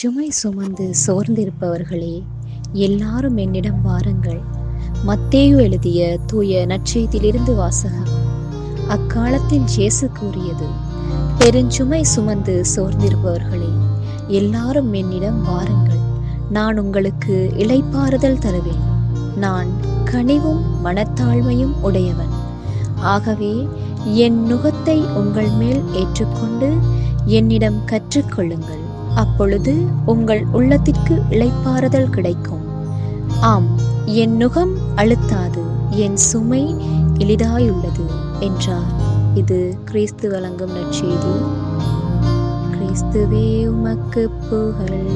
சுமை சுமந்து சோர்ந்திருப்பவர்களே, எல்லாரும் என்னிடம் வாருங்கள். மத்தேயு எழுதிய தூய நற்செய்தியிலிருந்து வாசகம். அக்காலத்தில் இயேசு கூறியது: பெருஞ்சுமை சுமந்து சோர்ந்திருப்பவர்களே, எல்லாரும் என்னிடம் வாருங்கள், நான் உங்களுக்கு இளைப்பாறுதல் தருவேன். நான் கனிவும் மனத்தாழ்மையும் உடையவன். ஆகவே என் நுகத்தை உங்கள் மேல் ஏற்றுக்கொண்டு என்னிடம் கற்றுக்கொள்ளுங்கள். அப்பொழுது உங்கள் உள்ளத்திற்கு இளைப்பாறுதல் கிடைக்கும். ஆம், என் நுகம் அழுத்தாது, என் சுமை எளிதாயுள்ளது என்றார். இது கிறிஸ்து வழங்கும் நற்செய்தி. கிறிஸ்துவே உமக்கு புகழ்.